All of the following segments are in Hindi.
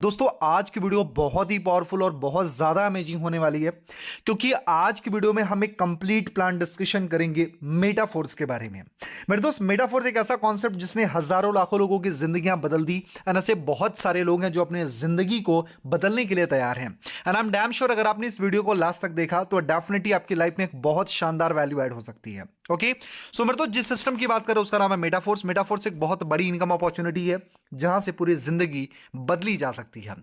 दोस्तों आज की वीडियो बहुत ही पावरफुल और बहुत ज़्यादा अमेजिंग होने वाली है क्योंकि आज की वीडियो में हम एक कंप्लीट प्लान डिस्कशन करेंगे मेटाफोर्स के बारे में। मेरे दोस्त, मेटाफोर्स एक ऐसा कॉन्सेप्ट जिसने हजारों लाखों लोगों की जिंदगियां बदल दी एंड ऐसे बहुत सारे लोग हैं जो अपने जिंदगी को बदलने के लिए तैयार हैं। And I am damn sure अगर आपने इस वीडियो को लास्ट तक देखा तो डेफिनेटली आपकी लाइफ में एक बहुत शानदार वैल्यू ऐड हो सकती है। ओके, सो मेरे दोस्त जिस सिस्टम की बात करें उसका नाम है मेटाफोर्स। मेटाफोर्स एक बहुत बड़ी इनकम अपॉर्चुनिटी है जहां से पूरी जिंदगी बदली जा सकती है।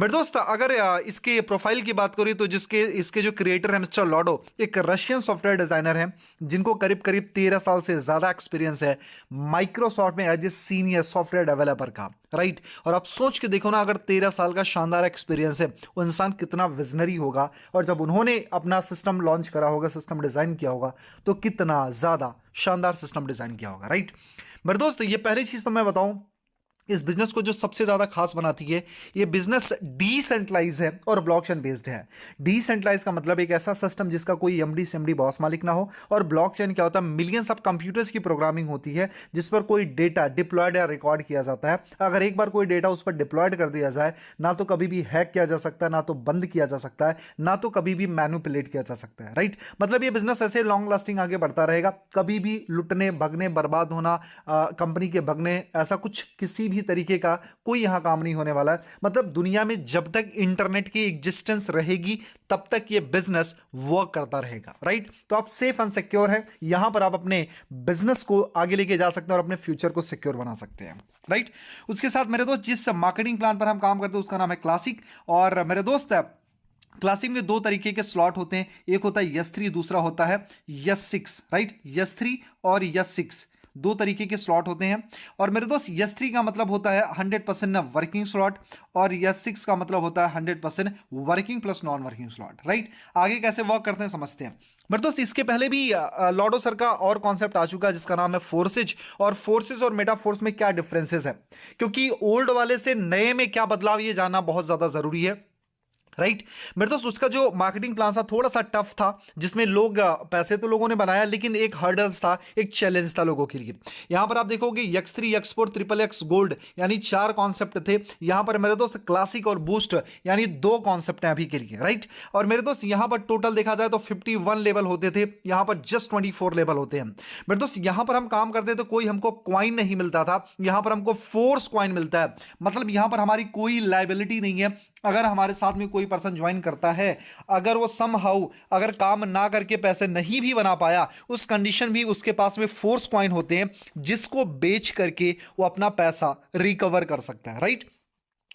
मेरे दोस्त अगर इसके प्रोफाइल की बात करें तो इसके जो क्रिएटर है मिस्टर लॉडो एक रशियन सॉफ्टवेयर डिजाइनर है जिनको करीब करीब 13 साल से ज्यादा एक्सपीरियंस है माइक्रोसॉफ्ट में as a senior software developer का। राइट, और आप सोच के देखो ना, अगर 13 साल का शानदार एक्सपीरियंस है वो इंसान कितना विजनरी होगा, और जब उन्होंने अपना सिस्टम लॉन्च करा होगा, सिस्टम डिजाइन किया होगा, तो कितना ज्यादा शानदार सिस्टम डिजाइन किया होगा। राइट मेरे दोस्त, ये पहली चीज तो मैं बताऊं, इस बिजनेस को जो सबसे ज्यादा खास बनाती है, ये बिजनेस डिसेंट्रलाइज है और ब्लॉकचेन बेस्ड है। डिसेंट्रलाइज का मतलब एक ऐसा सिस्टम जिसका कोई एमडी सेमडी बॉस मालिक ना हो, और ब्लॉकचेन क्या होता है, मिलियंस ऑफ कंप्यूटर्स की प्रोग्रामिंग होती है जिस पर कोई डेटा डिप्लॉयड या रिकॉर्ड किया जाता है। अगर एक बार कोई डेटा उस पर डिप्लॉयड कर दिया जाए, ना तो कभी भी हैक किया जा सकता है, ना तो बंद किया जा सकता है, ना तो कभी भी मैनिपुलेट किया जा सकता है। राइट, मतलब ये बिजनेस ऐसे लॉन्ग लास्टिंग आगे बढ़ता रहेगा, कभी भी लुटने भगने बर्बाद होना, कंपनी के भगने, ऐसा कुछ किसी भी तरीके का कोई यहां काम नहीं होने वाला है। मतलब दुनिया में जब तक इंटरनेट की एग्जिस्टेंस रहेगी तब तक ये बिजनेस वर्क करता रहेगा। राइट, तो आप सेफ एंड सिक्योर है, यहां पर आप अपने बिजनेस को आगे लेके जा सकते हैं और अपने फ्यूचर को सिक्योर बना सकते हैं। राइट, उसके साथ मेरे दोस्त जिस मार्केटिंग प्लान पर हम काम करते हैं उसका नाम है क्लासिक। और मेरे दोस्त क्लासिक में दो तरीके के स्लॉट होते हैं, एक होता है यस 3, दूसरा होता है यस 6। राइट, यस 3 और यस 6 दो तरीके के स्लॉट होते हैं। और मेरे दोस्त यस 3 का मतलब होता है 100% वर्किंग स्लॉट, और यस 6 का मतलब होता है 100% working plus non working slot. Right, आगे कैसे वर्क करते हैं समझते हैं। मेरे दोस्त इसके पहले भी लॉडो सर का और कॉन्सेप्ट आ चुका है जिसका नाम है फोर्सेज। और फोर्सेज और मेटाफोर्स में क्या डिफरेंसेस है, क्योंकि ओल्ड वाले से नए में क्या बदलाव, ये जानना बहुत ज्यादा जरूरी है। राइट मेरे दोस्त, उसका जो मार्केटिंग प्लान था थोड़ा सा टफ था, जिसमें लोग पैसे तो लोगों ने बनाया लेकिन एक हर्डल्स था, एक चैलेंज था लोगों के लिए। यहां पर आप देखोगे X3, X4, triple x gold यानी 4 कॉन्सेप्ट थे। यहां पर मेरे दोस्त क्लासिक और बूस्ट यानी 2 कॉन्सेप्ट हैं अभी के लिए। राइट, और मेरे दोस्त यहां पर टोटल देखा जाए तो 51 लेवल होते थे, यहां पर जस्ट 24 लेवल होते हैं। मेरे दोस्त यहां पर हम काम करते थे, कोई हमको क्वाइन नहीं मिलता था, यहां पर हमको फोर्स क्वाइन मिलता है। मतलब यहां पर हमारी कोई लाइबिलिटी नहीं है। अगर हमारे साथ में कोई पर्सन ज्वाइन करता है, अगर वो समहाउ अगर काम ना करके पैसे नहीं भी बना पाया, उस कंडीशन भी उसके पास में फोर्स कॉइन होते हैं जिसको बेच करके वो अपना पैसा रिकवर कर सकता है। राइट,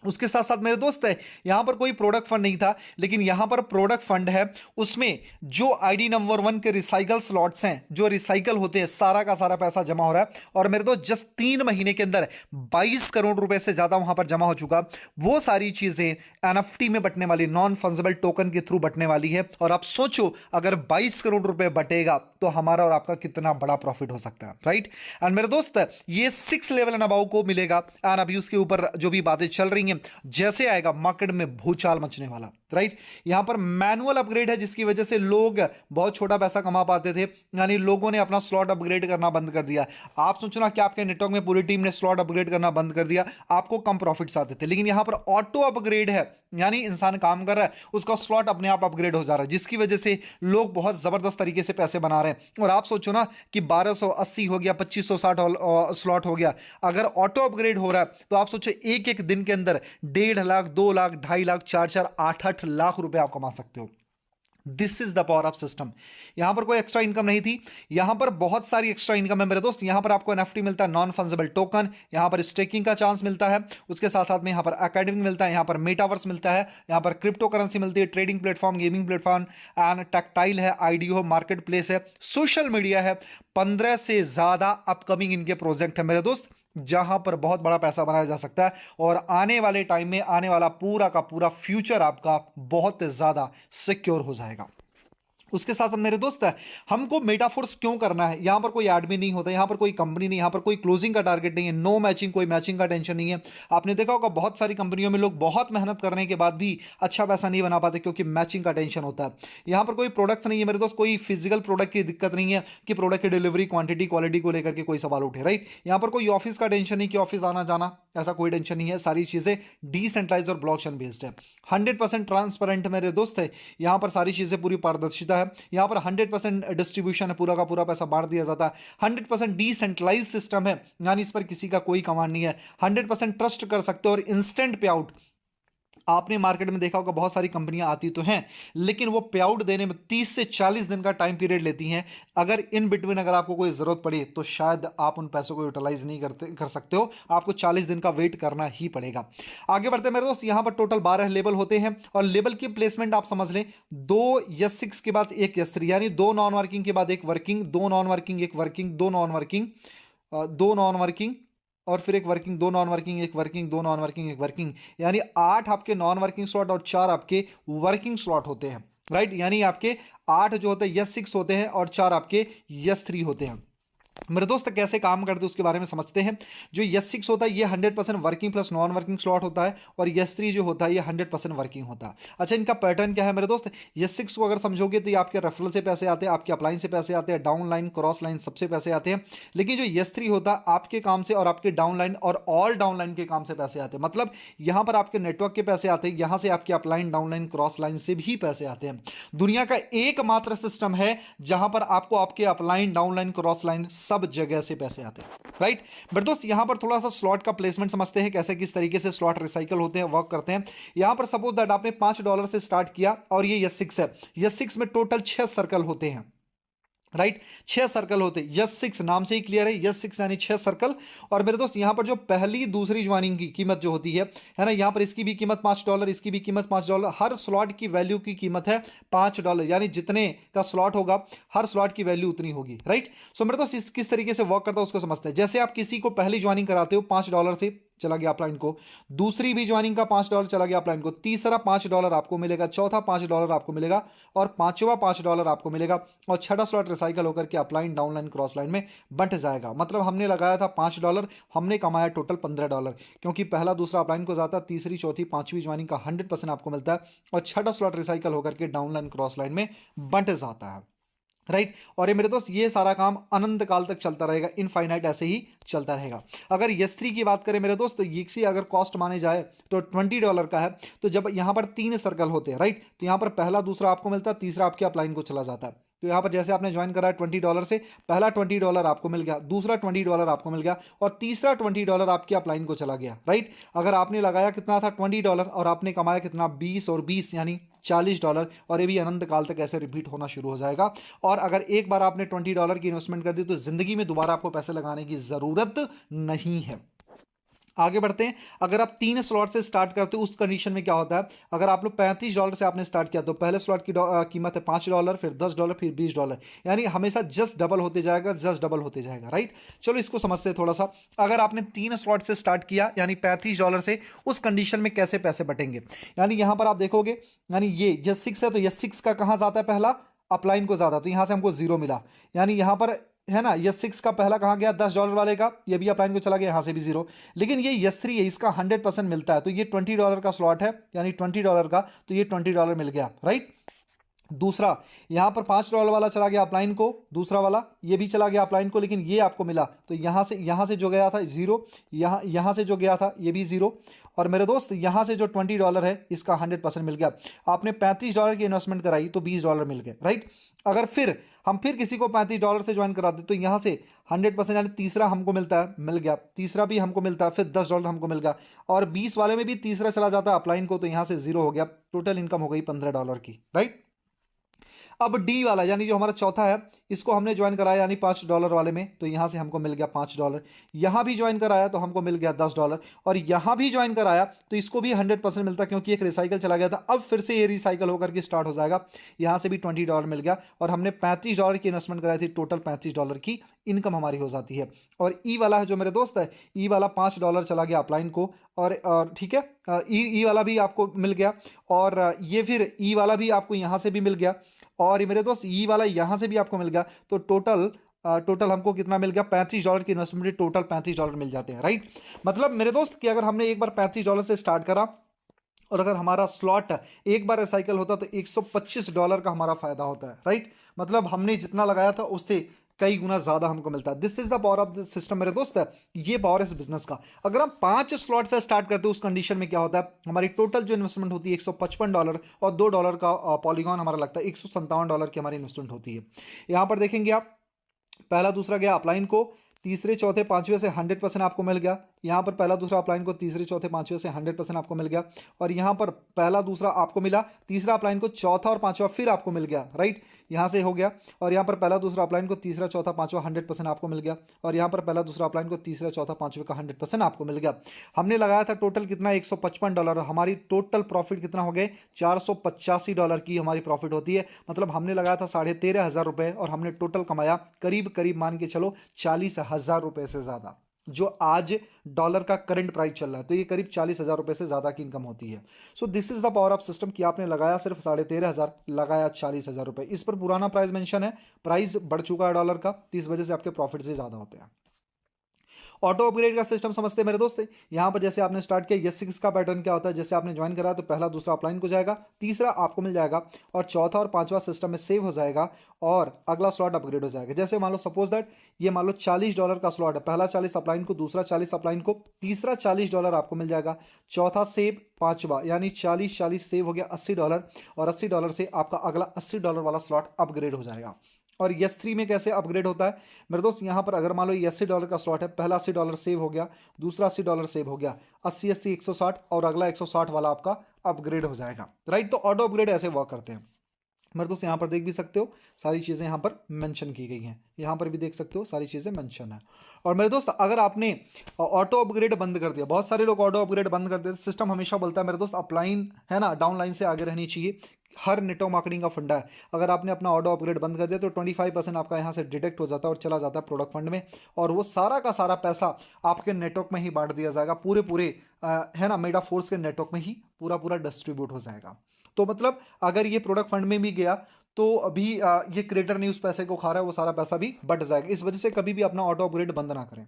उसके साथ साथ मेरे दोस्त है, यहां पर कोई प्रोडक्ट फंड नहीं था, लेकिन यहां पर प्रोडक्ट फंड है। उसमें जो आईडी नंबर 1 के रिसाइकल स्लॉट्स हैं, जो रिसाइकल होते हैं, सारा का सारा पैसा जमा हो रहा है। और मेरे दोस्त जस्ट 3 महीने के अंदर 22 करोड़ रुपए से ज्यादा वहां पर जमा हो चुका। वो सारी चीजें एनएफटी में बटने वाली, नॉन फंजिबल टोकन के थ्रू बटने वाली है। और आप सोचो अगर 22 करोड़ रुपए बटेगा तो हमारा और आपका कितना बड़ा प्रॉफिट हो सकता है। राइट, एंड मेरे दोस्त ये 6 लेवल एंड अबाउ को मिलेगा। एंड अभी उसके ऊपर जो भी बातें चल रही हैं, जैसे आएगा मार्केट में भूचाल मचने वाला। राइट, यहां पर मैनुअल अपग्रेड है जिसकी वजह से लोग बहुत छोटा पैसा कमा पाते थे, यानी लोगों ने अपना स्लॉट अपग्रेड करना बंद कर दिया। आप सोचो ना कि आपके नेटवर्क में पूरी टीम ने स्लॉट अपग्रेड करना बंद कर दिया, आपको कम प्रॉफिट्स आते थे। लेकिन यहां पर ऑटो अपग्रेड है, यानी इंसान काम कर रहा है, उसका स्लॉट अपने आप अपग्रेड हो जा रहा है, जिसकी वजह से लोग बहुत जबरदस्त तरीके से पैसे बना रहे हैं। और आप सोचो ना कि 1280 हो गया, 2560 स्लॉट हो गया, अगर ऑटो अपग्रेड हो रहा है तो आप सोचो एक एक दिन के अंदर 1.5 लाख, 2 लाख, 2.5 लाख, 4 8 लाख रुपए आप कमा सकते हो। This is the power of system. यहां पर कोई एक्स्ट्रा इनकम नहीं थी, यहां पर बहुत सारी एक्स्ट्रा इनकम है मेरे दोस्त। यहां पर आपको एनएफटी मिलता है, नॉन फंजिबल टोकन, यहां पर स्टेकिंग का चांस मिलता है, उसके साथ साथ में यहां पर एकेडमिक मिलता है, यहां पर मेटावर्स मिलता है, यहां पर क्रिप्टो करेंसी मिलती है, trading platform, gaming platform and tactile है, आईडीओ मार्केट प्लेस है, सोशल मीडिया है। 15 से ज्यादा अपकमिंग इनके प्रोजेक्ट है मेरे दोस्त, जहां पर बहुत बड़ा पैसा बनाया जा सकता है। और आने वाले टाइम में आने वाला पूरा का पूरा फ्यूचर आपका बहुत ज्यादा सिक्योर हो जाएगा। उसके साथ मेरे दोस्त है, हमको मेटाफोर्स क्यों करना है? यहां पर कोई एडमिन नहीं होता, यहां पर कोई कंपनी नहीं, यहां पर कोई क्लोजिंग का टारगेट नहीं है, नो मैचिंग, कोई मैचिंग का टेंशन नहीं है। आपने देखा होगा बहुत सारी कंपनियों में लोग बहुत मेहनत करने के बाद भी अच्छा पैसा नहीं बना पाते क्योंकि मैचिंग का टेंशन होता है। यहां पर कोई प्रोडक्ट्स नहीं है मेरे दोस्त, कोई फिजिकल प्रोडक्ट की दिक्कत नहीं है कि प्रोडक्ट की डिलीवरी क्वांटिटी क्वालिटी को लेकर के कोई सवाल उठे, राइट। यहां पर कोई ऑफिस का टेंशन नहीं कि ऑफिस आना जाना, ऐसा कोई टेंशन नहीं है। सारी चीजें डिसेंट्रलाइज और ब्लॉकचेन बेस्ड है, 100% ट्रांसपेरेंट मेरे दोस्त है। यहां पर सारी चीजें पूरी पारदर्शिता है, यहां पर 100% डिस्ट्रीब्यूशन है, पूरा का पूरा पैसा बांट दिया जाता है। 100% डिसेंट्रलाइज सिस्टम है, यानी इस पर किसी का कोई कमांड नहीं है। 100% ट्रस्ट कर सकते हो और इंस्टेंट पे आउट। आपने मार्केट में देखा होगा बहुत सारी कंपनियां आती तो हैं, लेकिन वो पे आउट देने में 30 से 40 दिन का टाइम पीरियड लेती हैं। अगर इन बिटवीन अगर आपको कोई जरूरत पड़ी तो शायद आप उन पैसों को यूटिलाइज नहीं कर सकते हो, आपको 40 दिन का वेट करना ही पड़ेगा। आगे बढ़ते हैं मेरे दोस्त, यहां पर टोटल 12 लेवल होते हैं और लेवल की प्लेसमेंट आप समझ लें, 2 S6 के बाद एक S3, यानी 2 नॉन वर्किंग के बाद एक वर्किंग, 2 नॉन वर्किंग एक working, 2 non working, 2 non working और फिर एक वर्किंग, 2 नॉन वर्किंग एक वर्किंग, 2 नॉन वर्किंग एक वर्किंग, यानी 8 आपके नॉन वर्किंग स्लॉट और 4 आपके वर्किंग स्लॉट होते हैं, राइट। यानी आपके 8 जो होते हैं S6 होते हैं और 4 आपके S3 होते हैं। मेरे दोस्त कैसे काम करते हैं उसके बारे में समझते हैं। जो S6 होता है ये 100% working plus non working slot होता है और S3 जो होता है ये 100% वर्किंग होता है। अच्छा, इनका पैटर्न क्या है मेरे दोस्त? S6 को अगर समझोगे तो ये आपके रेफरल से पैसे आते हैं, आपके अपलाइन से पैसे आते हैं, डाउन लाइन क्रॉस लाइन सबसे पैसे आते हैं। लेकिन जो S3 होता है आपके काम से और आपके डाउन लाइन और ऑल डाउन लाइन के काम से पैसे आते हैं। मतलब यहां पर आपके नेटवर्क के पैसे आते हैं, यहां से आपके upline down line cross line से भी पैसे आते हैं। दुनिया का एकमात्र सिस्टम है जहां पर आपको आपके upline down line cross line सब जगह से पैसे आते हैं, राइट। बट दोस्त यहां पर थोड़ा सा स्लॉट का प्लेसमेंट समझते हैं, कैसे किस तरीके से स्लॉट रिसाइकल होते हैं, वर्क करते हैं। यहां पर सपोज दैट आपने $5 से स्टार्ट किया और ये S6 है, S6 में टोटल 6 सर्कल होते हैं, राइट। 6 सर्कल होते हैं, S6 नाम से ही क्लियर है, S6 यानी 6 सर्कल। और मेरे दोस्त यहां पर जो पहली दूसरी ज्वाइनिंग की कीमत जो होती है ना, यहां पर इसकी भी कीमत $5, इसकी भी कीमत $5, हर स्लॉट की वैल्यू की कीमत है $5, यानी जितने का स्लॉट होगा हर स्लॉट की वैल्यू उतनी होगी, राइट। सो मेरे दोस्त किस तरीके से वर्क करता है उसको समझते हैं। जैसे आप किसी को पहली ज्वाइनिंग कराते हो $5 से चला गया अपलाइन को, दूसरी भी ज्वाइनिंग का $5 चला गया अपलाइन को, तीसरा $5 आपको मिलेगा, चौथा $5 आपको मिलेगा और पांचवा $5 आपको मिलेगा और छठा स्लॉट रिसाइकल होकर के अपलाइन डाउनलाइन क्रॉस लाइन में बंट जाएगा। मतलब हमने लगाया था $5, हमने कमाया टोटल $15, क्योंकि पहला दूसरा अपलाइन को जाता है, तीसरी चौथी पांचवी ज्वाइनिंग का 100% आपको मिलता है और छठा स्लॉट रिसाइकल होकर के डाउनलाइन क्रॉस लाइन में बंट जाता है, राइट। और ये मेरे दोस्त ये सारा काम अनंत काल तक चलता रहेगा, इनफाइनाइट ऐसे ही चलता रहेगा। अगर S3 की बात करें मेरे दोस्त, तो ये अगर कॉस्ट माने जाए तो $20 का है। तो जब यहां पर 3 सर्कल होते हैं, राइट, तो यहां पर पहला दूसरा आपको मिलता है, तीसरा आपके अपलाइन को चला जाता है। तो यहां पर जैसे आपने ज्वाइन करा है $20 से, पहला $20 आपको मिल गया, दूसरा $20 आपको मिल गया और तीसरा $20 आपके अपलाइन को चला गया, राइट। अगर आपने लगाया कितना था $20 और आपने कमाया कितना 20 और 20 यानी $40, और ये भी अनंत काल तक ऐसे रिपीट होना शुरू हो जाएगा। और अगर एक बार आपने $20 की इन्वेस्टमेंट कर दी तो जिंदगी में दोबारा आपको पैसे लगाने की जरूरत नहीं है। आगे बढ़ते हैं। अगर आप 3 स्लॉट से स्टार्ट करते हो उस कंडीशन में क्या होता है, अगर आप लोग $35 से आपने स्टार्ट किया तो पहले स्लॉट की कीमत है $5, फिर $10, फिर $20, यानी हमेशा जस्ट डबल होते जाएगा, जस्ट डबल होते जाएगा, राइट। चलो इसको समझते हैं थोड़ा सा। अगर आपने 3 स्लॉट से स्टार्ट किया यानी $35 से, उस कंडीशन में कैसे पैसे बटेंगे, यानी यहां पर आप देखोगे, यानी ये S6 है तो S6 का कहां जाता है, पहला अपलाइन को ज्यादा, तो यहां से हमको 0 मिला। यानी यहां पर है ना, S6 का पहला कहाँ गया, $10 वाले का, ये भी अपलाइन को चला गया, यहाँ से भी 0। लेकिन ये S3 है, इसका 100% मिलता है, तो ये $20 का स्लॉट है, यानी $20 का, तो ये $20 मिल गया, राइट। दूसरा यहां पर $5 वाला चला गया अपलाइन को, दूसरा वाला ये भी चला गया अपलाइन को, लेकिन ये आपको मिला, तो यहां से जो गया था 0, यहां से जो गया था ये भी 0, और मेरे दोस्त यहां से जो $20 है इसका 100% मिल गया। आपने $35 की इन्वेस्टमेंट कराई तो $20 मिल गए, राइट। अगर हम फिर किसी को $35 से ज्वाइन कराते तो यहां से 100% यानी तीसरा हमको मिलता है, मिल गया, तीसरा भी हमको मिलता है, फिर $10 हमको मिल गया, और 20 वाले में भी तीसरा चला जाता है अपलाइन को, तो यहां से 0 हो गया, टोटल इनकम हो गई $15 की, राइट। अब डी वाला यानी जो हमारा चौथा है, इसको हमने ज्वाइन कराया यानी $5 वाले में, तो यहां से हमको मिल गया $5, यहां भी ज्वाइन कराया तो हमको मिल गया $10, और यहां भी ज्वाइन कराया तो इसको भी 100% मिलता, क्योंकि एक रिसाइकल चला गया था, अब फिर से ये रिसाइकल होकर के स्टार्ट हो जाएगा। यहां से भी $20 मिल गया और हमने $35 की इन्वेस्टमेंट कराई थी, टोटल $35 की इनकम हमारी हो जाती है। और ई वाला है जो मेरे दोस्त है, ई वाला $5 चला गया अपलाइन को, और ठीक है, ई वाला भी आपको मिल गया, और ये फिर ई वाला भी आपको यहां से भी मिल गया, और ये मेरे दोस्त ई वाला यहां से भी आपको मिल गया, तो टोटल हमको कितना मिल गया, $35 की इन्वेस्टमेंट, टोटल $35 मिल जाते हैं, राइट। मतलब मेरे दोस्त कि अगर हमने एक बार $35 से स्टार्ट करा और अगर हमारा स्लॉट एक बार रिसाइकल होता तो $125 का हमारा फायदा होता है, राइट। मतलब हमने जितना लगाया था उससे कई गुना ज्यादा हमको मिलता है। This is the power of the system मेरे दोस्त। ये पावर है इस बिजनेस का। अगर हम 5 स्लॉट से स्टार्ट करते हैं उस कंडीशन में क्या होता है, हमारी टोटल जो इन्वेस्टमेंट होती है $155 और $2 का पॉलीगॉन हमारा लगता है, $157 की हमारी इन्वेस्टमेंट होती है। यहां पर देखेंगे आप, पहला दूसरा गया अपलाइन को, तीसरे चौथे पांचवें से 100% आपको मिल गया। यहाँ पर पहला दूसरा अपलाइन को तीसरे चौथे पांचवें से 100% आपको मिल गया। और यहाँ पर पहला दूसरा आपको मिला, तीसरा अपलाइन को चौथा और पांचवा फिर आपको मिल गया, राइट। यहाँ से हो गया। और यहाँ पर पहला दूसरा अपलाइन को तीसरा चौथा पांचवा 100% आपको मिल गया। और यहाँ पर पहला दूसरा अपलाइन को तीसरा चौथा पांचवे का 100% आपको मिल गया। हमने लगाया था टोटल कितना, $155। हमारी टोटल प्रॉफिट कितना हो गए, $485 की हमारी प्रॉफिट होती है। मतलब हमने लगाया था 13,500 रुपये और हमने टोटल कमाया करीब करीब मान के चलो 40,000 रुपये से ज़्यादा, जो आज डॉलर का करंट प्राइस चल रहा है, तो ये करीब 40,000 रुपये से ज़्यादा की इनकम होती है। So this is the power of system कि आपने लगाया सिर्फ 13,500, लगाया 40,000 रुपये। इस पर पुराना प्राइस मेंशन है, प्राइस बढ़ चुका है डॉलर का, तो इस वजह से आपके प्रॉफिट से ज़्यादा होते हैं। ऑटो अपग्रेड का सिस्टम समझते हैं मेरे दोस्त। यहाँ पर जैसे आपने स्टार्ट किया, यस 6 का पैटर्न क्या होता है, जैसे आपने ज्वाइन करा तो पहला दूसरा अपलाइन को जाएगा, तीसरा आपको मिल जाएगा और चौथा और पांचवा सिस्टम में सेव हो जाएगा और अगला स्लॉट अपग्रेड हो जाएगा। जैसे मान लो सपोज दैट ये मान लो $40 का स्लॉट है, पहला 40 अपलाइन को, दूसरा 40 अपलाइन को, तीसरा $40 आपको मिल जाएगा, चौथा सेव, पांचवा यानी 40 सेव हो गया $80 और $80 से आपका अगला $80 वाला स्लॉट अपग्रेड हो जाएगा। और यस 3 में कैसे अपग्रेड होता है मेरे दोस्त, यहाँ पर अगर मान लो ये $80 का स्लॉट है, पहला $80 सेव हो गया, दूसरा $80 सेव हो गया, 80 160 और अगला 160 वाला आपका अपग्रेड हो जाएगा, राइट। तो ऑटो अपग्रेड ऐसे वर्क करते हैं मेरे दोस्त। यहाँ पर देख भी सकते हो सारी चीज़ें यहाँ पर मेंशन की गई हैं, यहाँ पर भी देख सकते हो सारी चीज़ें मेंशन है। और मेरे दोस्त अगर आपने ऑटो अपग्रेड बंद कर दिया, बहुत सारे लोग ऑटो अपग्रेड बंद कर देते, सिस्टम हमेशा बोलता है मेरे दोस्त अपलाइन है ना, डाउन लाइन से आगे रहनी चाहिए। हर नेटवर्क मार्केटिंग का फंडा है, अगर आपने अपना ऑटो अपग्रेड बंद कर दिया तो 25% आपका यहाँ से डिडक्ट हो जाता है और चला जाता है प्रोडक्ट फंड में, और वो सारा का सारा पैसा आपके नेटवर्क में ही बांट दिया जाएगा, पूरे है ना मेडा फोर्स के नेटवर्क में ही पूरा डिस्ट्रीब्यूट हो जाएगा। तो मतलब अगर ये प्रोडक्ट फंड में भी गया तो अभी ये क्रिएटर नहीं उस पैसे को खा रहा है, वो सारा पैसा भी बट जाएगा। इस वजह से कभी भी अपना ऑटो अपग्रेड बंद ना करें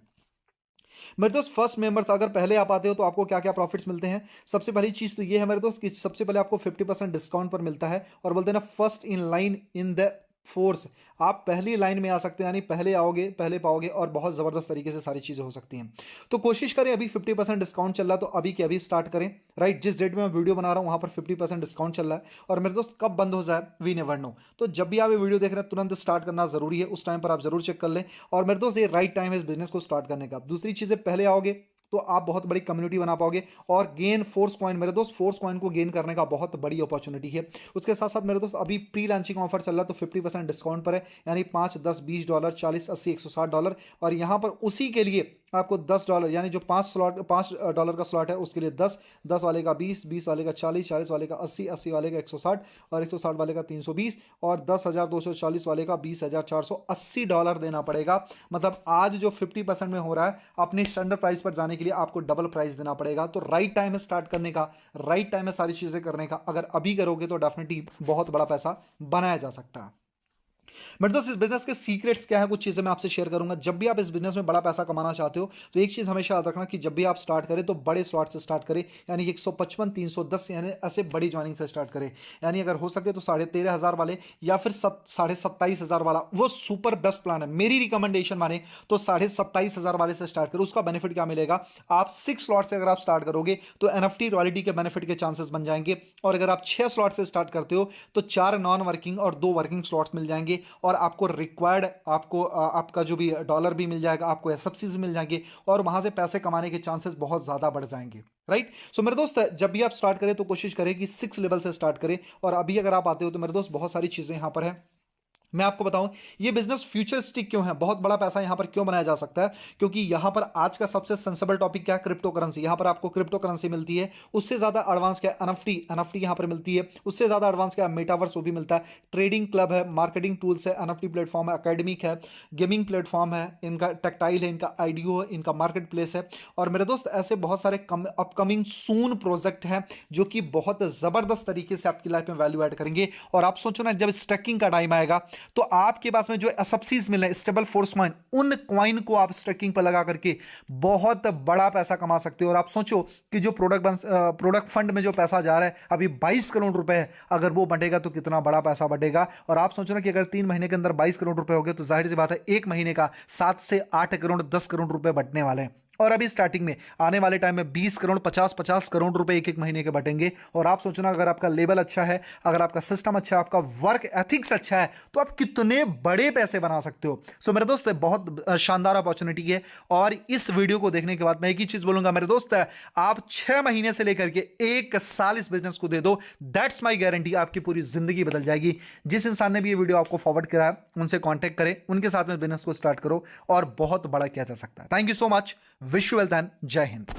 मेरे दोस्त। फर्स्ट मेंबर्स अगर पहले आप आते हो तो आपको क्या क्या प्रॉफिट्स मिलते हैं, सबसे पहली चीज़ तो ये है मेरे दोस्त कि सबसे पहले आपको 50% डिस्काउंट पर मिलता है, और बोलते हैं ना first in line in the force, आप पहली लाइन में आ सकते हैं, यानी पहले आओगे पहले पाओगे और बहुत ज़बरदस्त तरीके से सारी चीज़ें हो सकती हैं। तो कोशिश करें, अभी 50% डिस्काउंट चल रहा है तो अभी के अभी स्टार्ट करें, राइट। जिस डेट में मैं वीडियो बना रहा हूँ वहाँ पर 50% डिस्काउंट चल रहा है, और मेरे दोस्त कब बंद हो जाए वी नेवर नो। तो जब भी आप ये वीडियो देख रहे हैं तुरंत स्टार्ट करना जरूरी है, उस टाइम पर आप जरूर चेक कर लें। और मेरे दोस्त ये राइट टाइम है इस बिजनेस को स्टार्ट करने का। दूसरी चीज़ें, पहले आओगे तो आप बहुत बड़ी कम्युनिटी बना पाओगे, और गेन फोर्स कॉइन मेरे दोस्त, फोर्स कॉइन को गेन करने का बहुत बड़ी अपॉर्चुनिटी है। उसके साथ साथ मेरे दोस्त अभी प्री लॉन्चिंग ऑफर चल रहा है, तो 50% डिस्काउंट पर है, यानी $5, $10, $20, $40, $80, $160। और यहाँ पर उसी के लिए आपको $10 यानी जो $5 का स्लॉट है उसके लिए 10 वाले का 20 वाले का 40 वाले का 80 वाले का 160 और 160 वाले का 320 और 10,240 वाले का $20,480 देना पड़ेगा। मतलब आज जो 50% में हो रहा है, अपनी स्टैंडर्ड प्राइस पर जाने के लिए आपको डबल प्राइस देना पड़ेगा। तो राइट टाइम है स्टार्ट करने का, राइट टाइम है सारी चीज़ें करने का। अगर अभी करोगे तो डेफिनेटली बहुत बड़ा पैसा बनाया जा सकता है। मेरे दोस्त इस बिजनेस के सीक्रेट्स क्या है, कुछ चीज़ें मैं आपसे शेयर करूंगा। जब भी आप इस बिजनेस में बड़ा पैसा कमाना चाहते हो तो एक चीज़ हमेशा याद रखना कि जब भी आप स्टार्ट करें तो बड़े स्लॉट से स्टार्ट करें, यानी 155, 310 यानी ऐसे बड़ी ज्वाइनिंग से स्टार्ट करें। यानी अगर हो सके तो 13,500 वाले या फिर 27,500 वाला, वो सुपर बेस्ट प्लान है। मेरी रिकमेंडेशन माने तो 27,500 वाले से स्टार्ट करो। उसका बेनिफिट क्या मिलेगा, आप 6 स्लॉट से अगर आप स्टार्ट करोगे तो NFT रॉयल्टी के बेनिफिट के चांसेस बन जाएंगे। और अगर आप 6 स्लॉट से स्टार्ट करते हो तो 4 नॉन वर्किंग और 2 वर्किंग स्लॉट्स मिल जाएंगे, और आपको रिक्वायर्ड आपका जो भी डॉलर भी मिल जाएगा, आपको सब्सिडी मिल जाएंगे, और वहां से पैसे कमाने के चांसेस बहुत ज्यादा बढ़ जाएंगे, राइट। सो मेरे दोस्त जब भी आप स्टार्ट करें तो कोशिश करें कि 6 लेवल से स्टार्ट करें। और अभी अगर आप आते हो तो मेरे दोस्त बहुत सारी चीजें यहां पर है। मैं आपको बताऊं ये बिजनेस फ्यूचरिस्टिक क्यों है, बहुत बड़ा पैसा यहां पर क्यों बनाया जा सकता है, क्योंकि यहां पर आज का सबसे सेंसिबल टॉपिक क्या है, क्रिप्टो करेंसी। यहां पर आपको क्रिप्टो करेंसी मिलती है, उससे ज्यादा एडवांस क्या है, एनएफटी, एनएफटी यहां पर मिलती है, उससे ज्यादा एडवांस क्या है, मेटावर्स वो भी मिलता है, ट्रेडिंग क्लब है, मार्केटिंग टूल्स है, एनएफटी प्लेटफॉर्म है, एकेडमिक है, गेमिंग प्लेटफॉर्म है, इनका टेक्टाइल है, इनका आईडीओ है, इनका मार्केट प्लेस है। और मेरे दोस्त ऐसे बहुत सारे अपकमिंग सून प्रोजेक्ट हैं जो कि बहुत जबरदस्त तरीके से आपकी लाइफ में वैल्यू ऐड करेंगे। और आप सोचो ना, जब स्टैकिंग का टाइम आएगा तो आपके पास में जो एसएफसीज मिल रहे हैं, स्टेबल फोर्स कॉइन, उन कॉइन को आप स्टैकिंग पर लगा करके बहुत बड़ा पैसा कमा सकते हो। और आप सोचो कि जो प्रोडक्ट फंड में जो पैसा जा रहा है अभी 22 करोड़ रुपए है, अगर वो बढ़ेगा तो कितना बड़ा पैसा बढ़ेगा। और आप सोचो ना कि अगर 3 महीने के अंदर 22 करोड़ रुपए हो गए तो जाहिर सी बात है एक महीने का 7 से 8 करोड़ 10 करोड़ रुपए बढ़ने वाले हैं। और अभी स्टार्टिंग में आने वाले टाइम में 20 करोड़ 50-50 करोड़ रुपए एक एक महीने के बटेंगे। और आप सोचना अगर आपका लेवल अच्छा है, अगर आपका सिस्टम अच्छा है, आपका वर्क एथिक्स अच्छा है, तो आप कितने बड़े पैसे बना सकते हो। सो मेरे दोस्त बहुत शानदार अपॉर्चुनिटी है। और इस वीडियो को देखने के बाद मैं एक ही चीज बोलूंगा मेरे दोस्त, आप 6 महीने से लेकर के 1 साल इस बिजनेस को दे दो, दैट्स माई गारंटी, आपकी पूरी जिंदगी बदल जाएगी। जिस इंसान ने भी ये वीडियो आपको फॉरवर्ड करा है उनसे कॉन्टेक्ट करें, उनके साथ में बिजनेस को स्टार्ट करो और बहुत बड़ा किया जा सकता है। Thank you so much, wish you well, जय हिंद।